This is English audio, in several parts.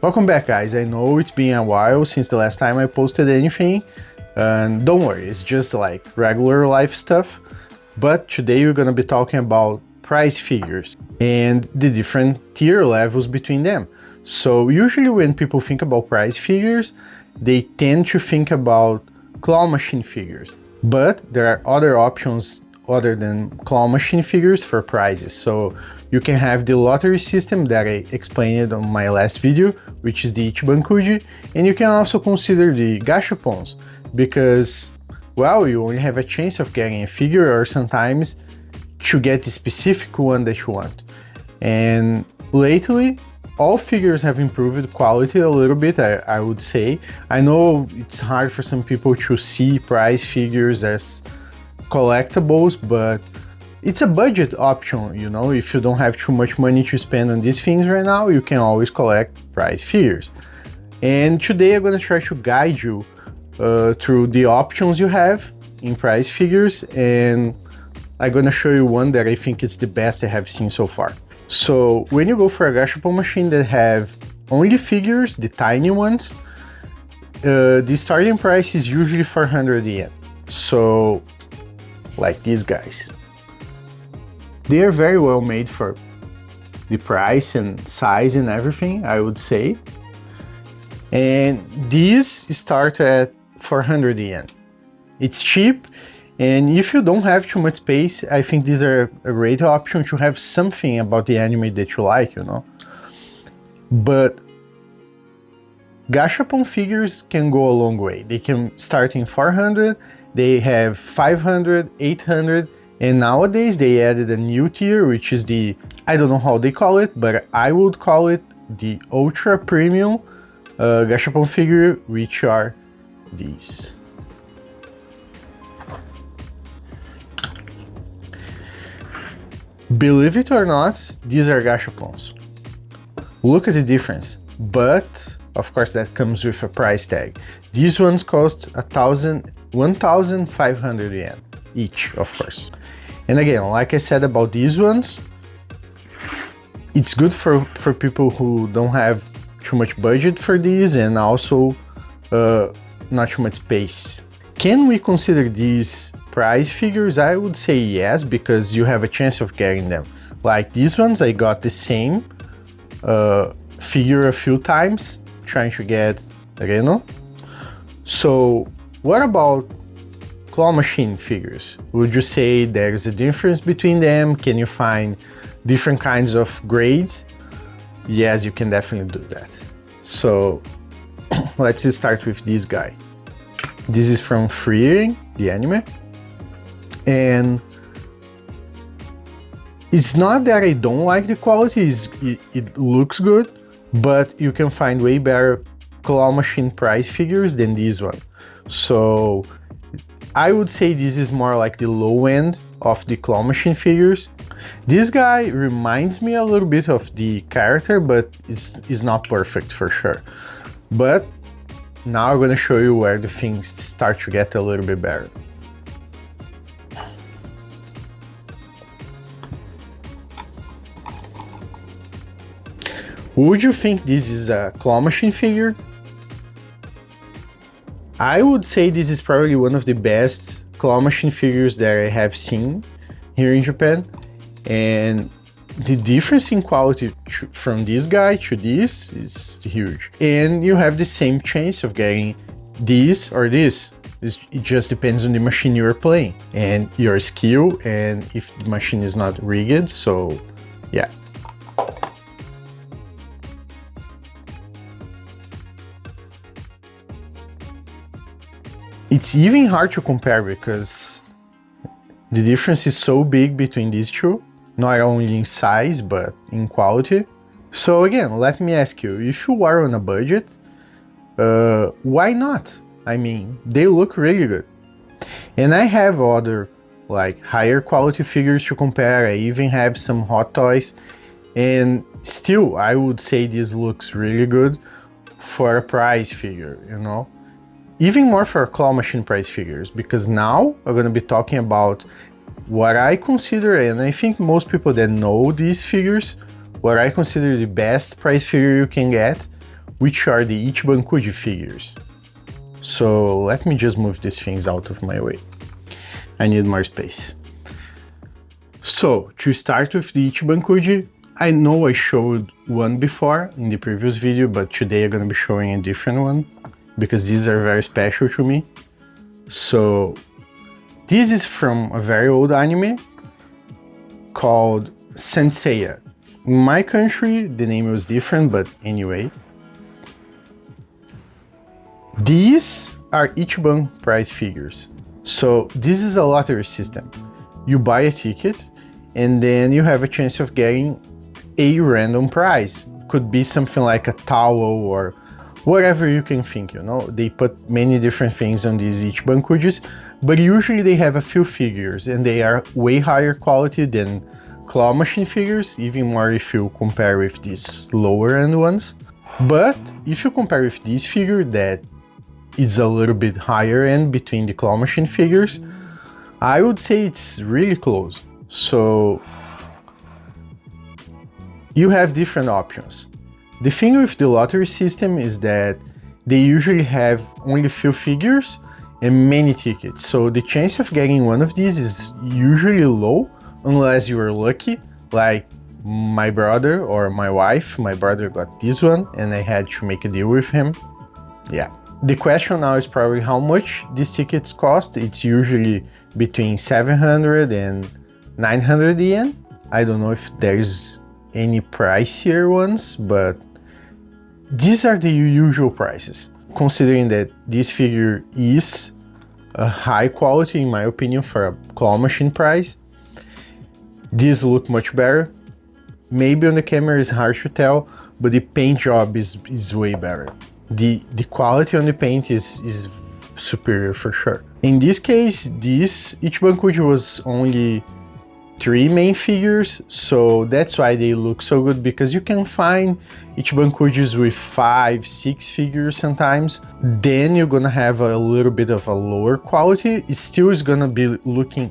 Welcome back, guys. I know it's been a while since the last time I posted anything, and don't worry, it's just like regular life stuff. But today we're gonna be talking about price figures and the different tier levels between them. So usually when people think about price figures, they tend to think about claw machine figures, but there are other options other than claw machine figures for prizes. So you can have the lottery system that I explained on my last video, which is the Ichiban Kuji, and you can also consider the gashapons, because, well, you only have a chance of getting a figure or sometimes to get the specific one that you want. And lately, all figures have improved quality a little bit, I would say. I know it's hard for some people to see prize figures as collectibles, but it's a budget option, you know. If you don't have too much money to spend on these things right now, you can always collect prize figures. And today I'm gonna try to guide you through the options you have in prize figures, and I'm gonna show you one that I think is the best I have seen so far. So when you go for a gashapon machine that have only figures, the tiny ones, the starting price is usually 400 yen. So like these guys. They are very well made for the price and size and everything, I would say. And these start at 400 yen. It's cheap, and if you don't have too much space, I think these are a great option to have something about the anime that you like, you know. But gashapon figures can go a long way. They can start in 400, they have 500, 800, and nowadays they added a new tier, which is the, I don't know how they call it, but I would call it the ultra premium gashapon figure, which are these. Believe it or not, these are gashapons. Look at the difference, but of course that comes with a price tag. These ones cost 1,500 yen each, of course. And again, like I said about these ones, it's good for people who don't have too much budget for these and also not too much space. Can we consider these prize figures? I would say yes, because you have a chance of getting them. Like these ones, I got the same figure a few times, trying to get Reno. So what about claw machine figures? Would you say there's a difference between them? Can you find different kinds of grades? Yes, you can definitely do that. So let's start with this guy. This is from Freeing, the anime. And it's not that I don't like the quality, it looks good, but you can find way better claw machine prize figures than this one. So I would say this is more like the low end of the claw machine figures. This guy reminds me a little bit of the character, but it's not perfect for sure. But now I'm gonna show you where the things start to get a little bit better. Would you think this is a claw machine figure? I would say this is probably one of the best claw machine figures that I have seen here in Japan. And the difference in quality from this guy to this is huge. And you have the same chance of getting this or this. It just depends on the machine you're playing and your skill, and if the machine is not rigged, so yeah. It's even hard to compare because the difference is so big between these two, not only in size, but in quality. So again, let me ask you, if you are on a budget, why not? I mean, they look really good. And I have other like higher quality figures to compare. I even have some hot toys, and still I would say this looks really good for a prize figure, you know? Even more for claw machine prize figures, because now I'm gonna be talking about what I consider, and I think most people that know these figures, what I consider the best prize figure you can get, which are the Ichiban Kuji figures. So let me just move these things out of my way. I need more space. So to start with the Ichiban Kuji, I know I showed one before in the previous video, but today I'm gonna be showing a different one because these are very special to me. So this is from a very old anime called Senseiya. In my country, the name was different, but anyway. These are Ichiban prize figures. So this is a lottery system. You buy a ticket and then you have a chance of getting a random prize. Could be something like a towel or whatever you can think, you know. They put many different things on these Ichiban Kujis, but usually they have a few figures and they are way higher quality than claw machine figures, even more if you compare with these lower end ones. But if you compare with this figure that is a little bit higher end between the claw machine figures, I would say it's really close. So you have different options. The thing with the lottery system is that they usually have only few figures and many tickets. So the chance of getting one of these is usually low unless you are lucky, like my brother or my wife. My brother got this one and I had to make a deal with him. Yeah. The question now is probably how much these tickets cost. It's usually between 700 and 900 yen. I don't know if there's any pricier ones, but these are the usual prices. Considering that this figure is a high quality, in my opinion, for a claw machine price. These look much better. Maybe on the camera it's hard to tell, but the paint job is way better. The quality on the paint is superior for sure. In this case, this Ichiban Kuji was only 3 main figures, so that's why they look so good, because you can find Ichiban Kujis with 5, 6 figures sometimes. Then you're gonna have a little bit of a lower quality. It still is gonna be looking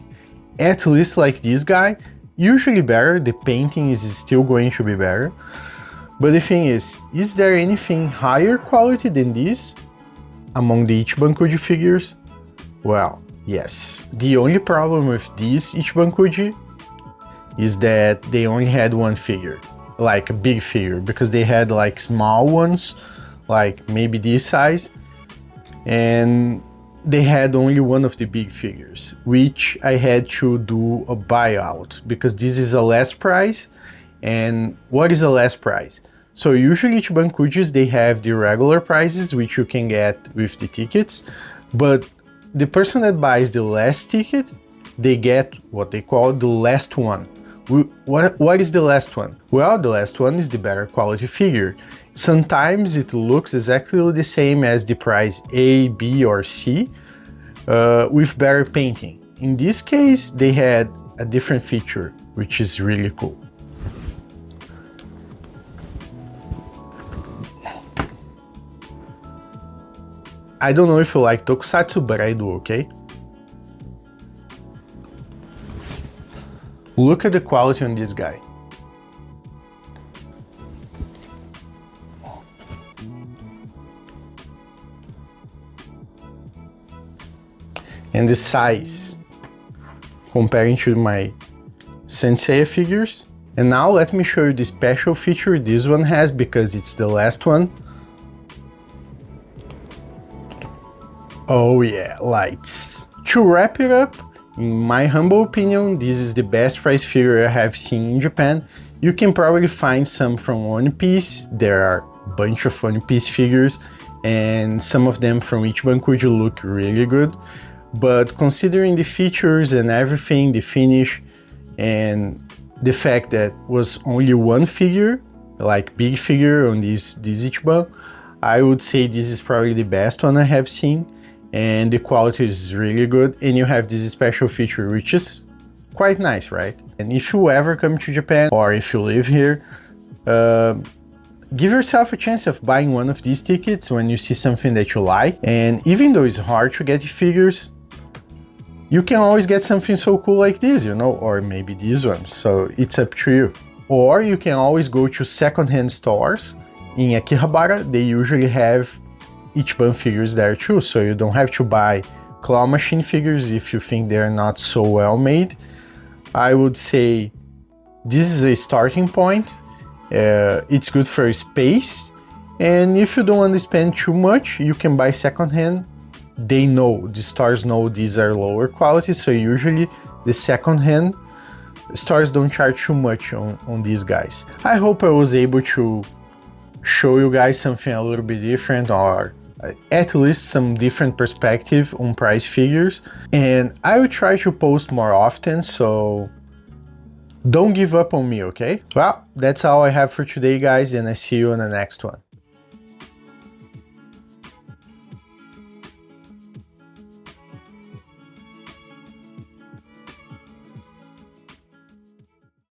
at least like this guy, usually better. The painting is still going to be better. But the thing is there anything higher quality than this among the Ichiban Kuji figures? Well, yes. The only problem with this Ichiban Kuji is that they only had one figure, like a big figure, because they had like small ones, like maybe this size, and they had only one of the big figures, which I had to do a buyout because this is a less price. And what is a less price? So usually Ichiban Kujis, they have the regular prices, which you can get with the tickets, but the person that buys the last ticket, they get what they call the last one. What is the last one? Well, the last one is the better quality figure. Sometimes it looks exactly the same as the prize A, B, or C, with better painting. In this case, they had a different feature, which is really cool. I don't know if you like tokusatsu, but I do, okay? Look at the quality on this guy. And the size, comparing to my Senseiya figures. And now let me show you the special feature this one has, because it's the last one. Oh yeah, lights. To wrap it up, in my humble opinion, this is the best price figure I have seen in Japan. You can probably find some from One Piece. There are a bunch of One Piece figures, and some of them from Ichiban Kuji look really good. But considering the features and everything, the finish, and the fact that was only one figure, like big figure on this Ichiban, I would say this is probably the best one I have seen. And the quality is really good, and you have this special feature, which is quite nice, right? And if you ever come to Japan, or if you live here, give yourself a chance of buying one of these tickets when you see something that you like. And even though it's hard to get figures, you can always get something so cool like this, you know, or maybe these ones, so it's up to you. Or you can always go to secondhand stores in Akihabara, they usually have Ichiban figures there too, so you don't have to buy claw machine figures if you think they're not so well made. I would say this is a starting point. It's good for space, and if you don't want to spend too much, you can buy secondhand. The stores know these are lower quality, so usually the secondhand stores don't charge too much on these guys. I hope I was able to show you guys something a little bit different, or at least some different perspective on price figures, and I will try to post more often, so don't give up on me, okay? Well, that's all I have for today, guys, and I see you on the next one.